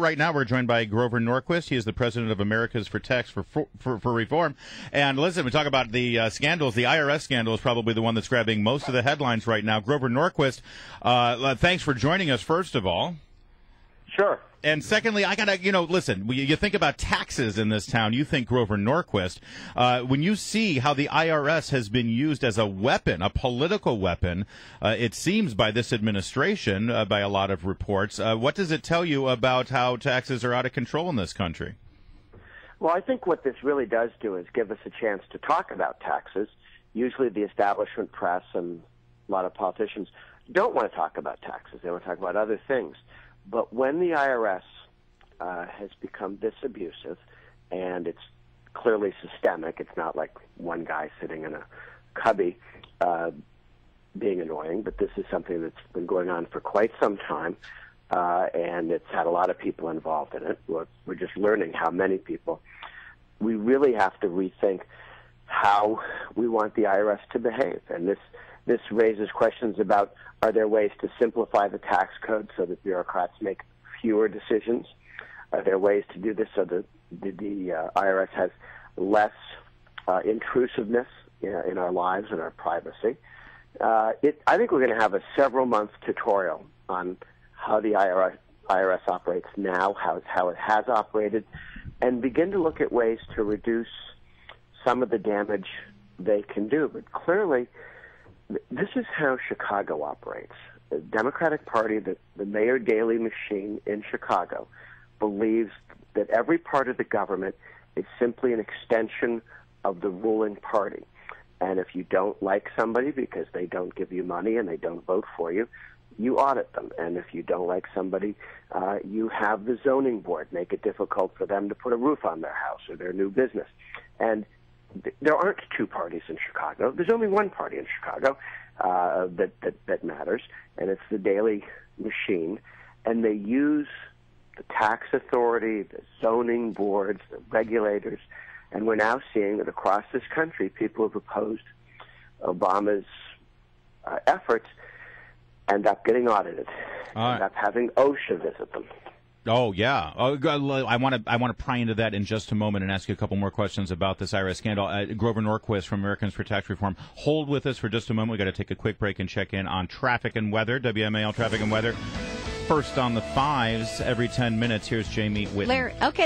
Right now, we're joined by Grover Norquist. He is the president of Americans for Tax Reform. And listen, we talk about the scandals. The IRS scandal is probably the one that's grabbing most of the headlines right now. Grover Norquist, thanks for joining us, first of all. Sure. And secondly, I gotta, listen, you think about taxes in this town, you think Grover Norquist. When you see how the IRS has been used as a weapon, a political weapon, it seems by this administration, by a lot of reports, what does it tell you about how taxes are out of control in this country? Well, I think what this really does do is give us a chance to talk about taxes. Usually the establishment press and a lot of politicians don't want to talk about taxes. They want to talk about other things. But when the IRS has become this abusive, and it's clearly systemic, it's not like one guy sitting in a cubby being annoying, but this is something that's been going on for quite some time, and it's had a lot of people involved in it. We're just learning how many people. We really have to rethink how we want the IRS to behave, and this raises questions about, are there ways to simplify the tax code so that bureaucrats make fewer decisions? Are there ways to do this so that the IRS has less intrusiveness in our lives and our privacy? I think we're going to have a several-month tutorial on how the IRS operates now, how it has operated, and begin to look at ways to reduce some of the damage they can do. But clearly, this is how Chicago operates. The Democratic Party, the Mayor Daley machine in Chicago, believes that every part of the government is simply an extension of the ruling party. And if you don't like somebody because they don't give you money and they don't vote for you, you audit them. And if you don't like somebody, you have the zoning board make it difficult for them to put a roof on their house or their new business. And there aren't two parties in Chicago. There's only one party in Chicago that matters, and it's the Daley machine. And they use the tax authority, the zoning boards, the regulators, and we're now seeing that across this country, people who've opposed Obama's efforts end up getting audited, end up having OSHA visit them. Oh, yeah. I want to pry into that in just a moment and ask you a couple more questions about this IRS scandal. Grover Norquist from Americans for Tax Reform. Hold with us for just a moment. We've got to take a quick break and check in on traffic and weather. WMAL traffic and weather. First on the fives every 10 minutes. Here's Jamie Whitten.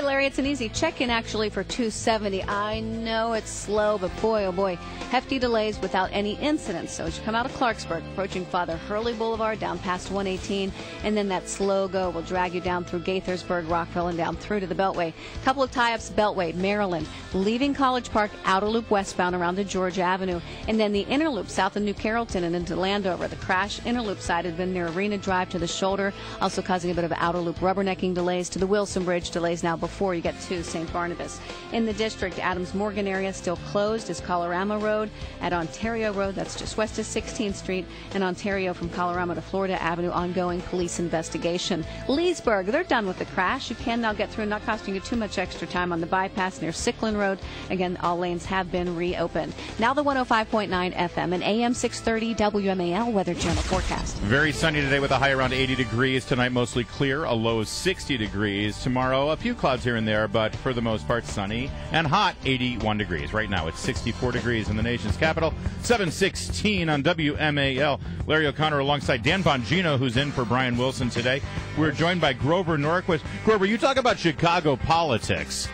Larry, it's an easy check-in actually for 270. I know it's slow, but boy, oh boy, hefty delays without any incidents. So as you come out of Clarksburg, approaching Father Hurley Boulevard, down past 118, and then that slow go will drag you down through Gaithersburg, Rockville, and down through to the Beltway. Couple of tie-ups, Beltway, Maryland, leaving College Park, outer loop westbound around to Georgia Avenue, and then the inner loop south of New Carrollton and into Landover. The crash inner loop side had been near Arena Drive to the shoulder, also causing a bit of outer loop rubbernecking delays to the Wilson Bridge, delays now before you get to St. Barnabas. In the district, Adams-Morgan area still closed is Colorama Road. At Ontario Road, that's just west of 16th Street, and Ontario from Colorama to Florida Avenue, ongoing police investigation. Leesburg, they're done with the crash. You can now get through, not costing you too much extra time on the bypass near Sickland Road. Again, all lanes have been reopened. Now the 105.9 FM and AM 630 WMAL Weather Channel forecast. Very sunny today with a high around 80 degrees. Tonight, mostly clear, a low of 60 degrees. Tomorrow, a few clouds here and there, but for the most part, sunny and hot, 81 degrees. Right now, it's 64 degrees in the nation's capital, 7:16 on WMAL. Larry O'Connor alongside Dan Bongino, who's in for Brian Wilson today. We're joined by Grover Norquist. Grover, you talk about Chicago politics.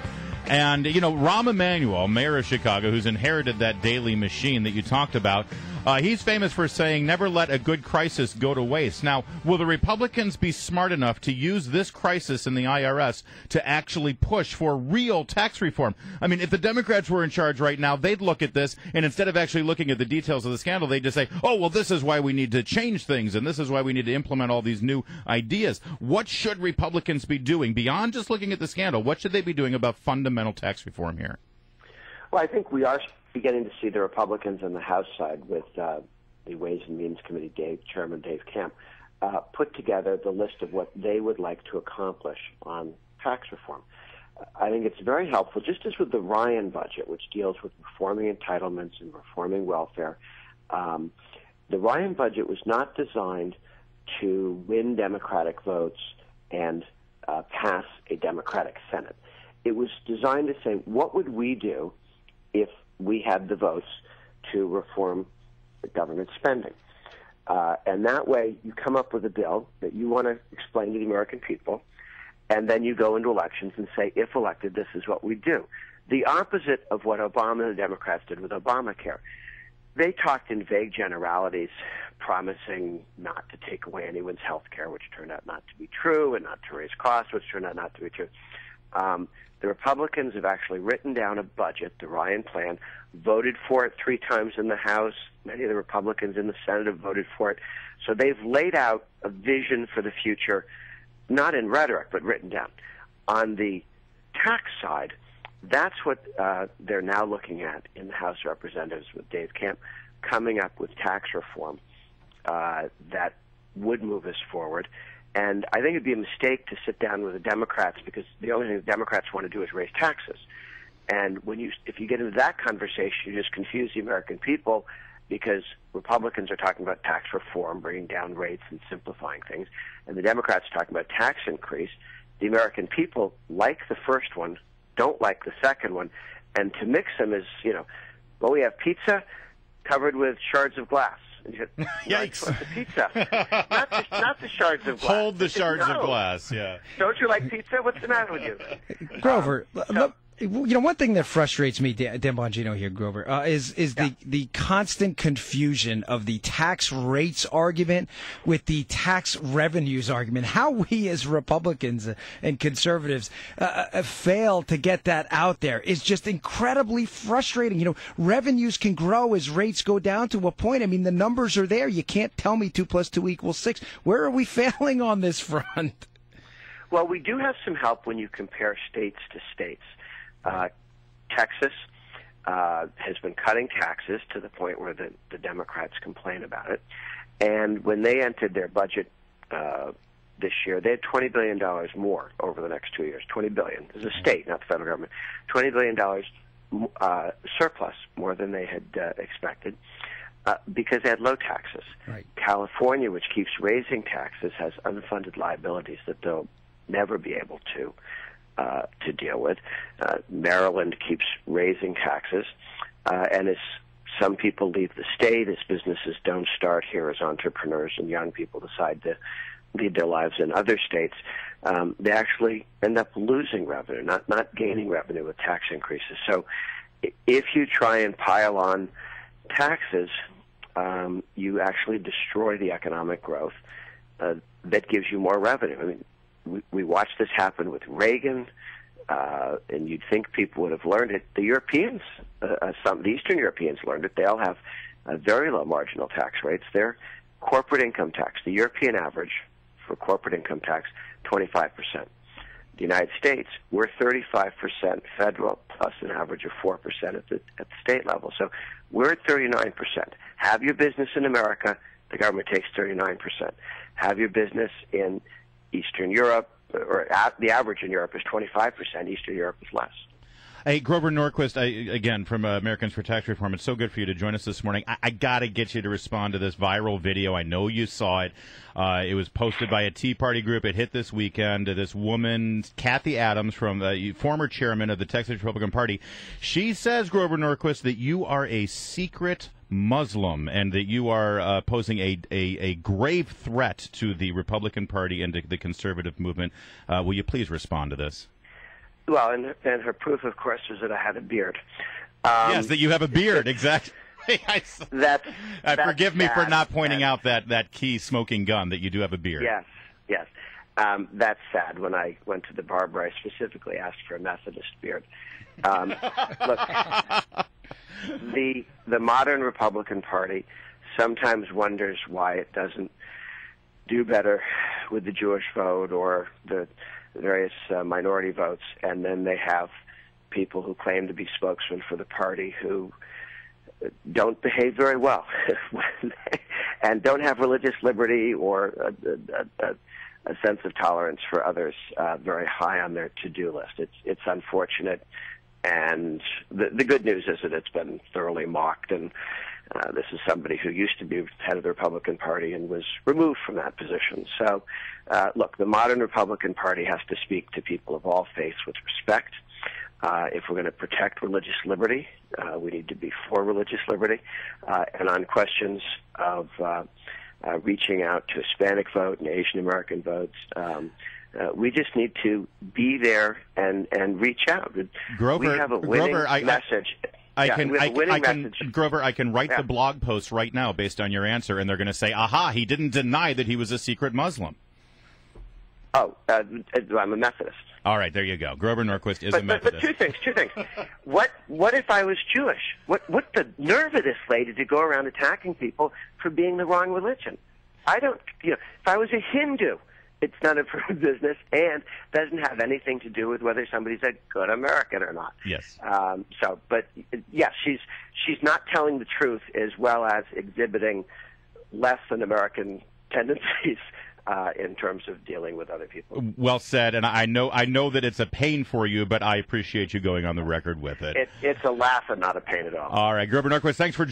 And, Rahm Emanuel, mayor of Chicago, who's inherited that Daley machine that you talked about, he's famous for saying, never let a good crisis go to waste. Now, will the Republicans be smart enough to use this crisis in the IRS to actually push for real tax reform? I mean, if the Democrats were in charge right now, they'd look at this, and instead of actually looking at the details of the scandal, they'd just say, oh, well, this is why we need to change things, and this is why we need to implement all these new ideas. What should Republicans be doing beyond just looking at the scandal? What should they be doing about fundamental tax reform here? Well, I think we are beginning to see the Republicans on the House side with the Ways and Means Committee Chairman Dave Camp put together the list of what they would like to accomplish on tax reform. I think it's very helpful, just as with the Ryan budget, which deals with reforming entitlements and reforming welfare. The Ryan budget was not designed to win Democratic votes and pass a Democratic Senate. It was designed to say, what would we do if we had the votes to reform the government spending? And that way you come up with a bill that you want to explain to the American people, and then you go into elections and say, if elected, this is what we do. The opposite of what Obama and the Democrats did with Obamacare. They talked in vague generalities, promising not to take away anyone's health care, which turned out not to be true, and not to raise costs, which turned out not to be true. The Republicans have actually written down a budget, the Ryan Plan, voted for it 3 times in the House. Many of the Republicans in the Senate have voted for it. So they've laid out a vision for the future, not in rhetoric, but written down. On the tax side, that's what they're now looking at in the House of Representatives with Dave Camp, coming up with tax reform that would move us forward. And I think it'd be a mistake to sit down with the Democrats, because the only thing the Democrats want to do is raise taxes. And if you get into that conversation, you just confuse the American people, because Republicans are talking about tax reform, bringing down rates and simplifying things, and the Democrats are talking about tax increase. The American people like the first one, don't like the second one, and to mix them is, well, we have pizza covered with shards of glass. And you go, Yikes! The pizza, not the shards of glass. Hold the shards of glass. Yeah. Don't you like pizza? What's the matter with you, Grover? One thing that frustrates me, Dan Bongino here, Grover, is the constant confusion of the tax rates argument with the tax revenues argument. How we as Republicans and conservatives fail to get that out there is just incredibly frustrating. Revenues can grow as rates go down to a point. I mean, the numbers are there. You can't tell me 2 + 2 = 6. Where are we failing on this front? Well, we do have some help when you compare states to states. Texas has been cutting taxes to the point where the Democrats complain about it. And when they entered their budget this year, they had $20 billion more over the next 2 years. $20 billion. This is a state, not the federal government. $20 billion surplus, more than they had expected, because they had low taxes. Right. California, which keeps raising taxes, has unfunded liabilities that they'll never be able to deal with. Maryland keeps raising taxes, and as some people leave the state, as businesses don't start here, as entrepreneurs and young people decide to lead their lives in other states, they actually end up losing revenue, not gaining revenue with tax increases. So if you try and pile on taxes, you actually destroy the economic growth that gives you more revenue. I mean, we watched this happen with Reagan, and you'd think people would have learned it. The Europeans, the Eastern Europeans learned it. They all have very low marginal tax rates. Their corporate income tax, the European average for corporate income tax, 25%. The United States, we're 35% federal, plus an average of 4% at the state level. So we're at 39%. Have your business in America, the government takes 39%. Have your business in Eastern Europe, or the average in Europe is 25%. Eastern Europe is less. Hey, Grover Norquist, again, from Americans for Tax Reform. It's so good for you to join us this morning. I got to get you to respond to this viral video. I know you saw it. It was posted by a Tea Party group. It hit this weekend. This woman, Kathy Adams, from former chairman of the Texas Republican Party, she says, Grover Norquist, that you are a secret Muslim and that you are posing a grave threat to the Republican Party and to the conservative movement. Will you please respond to this? Well, and her proof, of course, was that I had a beard. Yes, that you have a beard, exactly. Forgive me for not pointing out that key smoking gun, that you do have a beard. Yes. That's sad. When I went to the barber, I specifically asked for a Methodist beard. Look, the modern Republican Party sometimes wonders why it doesn't do better with the Jewish vote or the various minority votes, and then they have people who claim to be spokesmen for the party who don't behave very well and don't have religious liberty or a sense of tolerance for others very high on their to-do list. It's unfortunate, and the good news is that it's been thoroughly mocked, and This is somebody who used to be head of the Republican Party and was removed from that position. So, look, the modern Republican Party has to speak to people of all faiths with respect. If we're going to protect religious liberty, we need to be for religious liberty. And on questions of reaching out to Hispanic vote and Asian American votes, we just need to be there and reach out. Grover, we have a winning message. Grover, I can write the blog post right now based on your answer, and they're going to say, aha, he didn't deny that he was a secret Muslim. Oh, I'm a Methodist. All right, there you go. Grover Norquist is a Methodist. But two things. What if I was Jewish? What the nerve of this lady to go around attacking people for being the wrong religion? If I was a Hindu, it's none of her business and doesn't have anything to do with whether somebody's a good American or not. Yes. But yes, she's not telling the truth as well as exhibiting less than American tendencies in terms of dealing with other people. Well said, and I know that it's a pain for you, but I appreciate you going on the record with it. It's a laugh and not a pain at all. All right, Grover Norquist, thanks for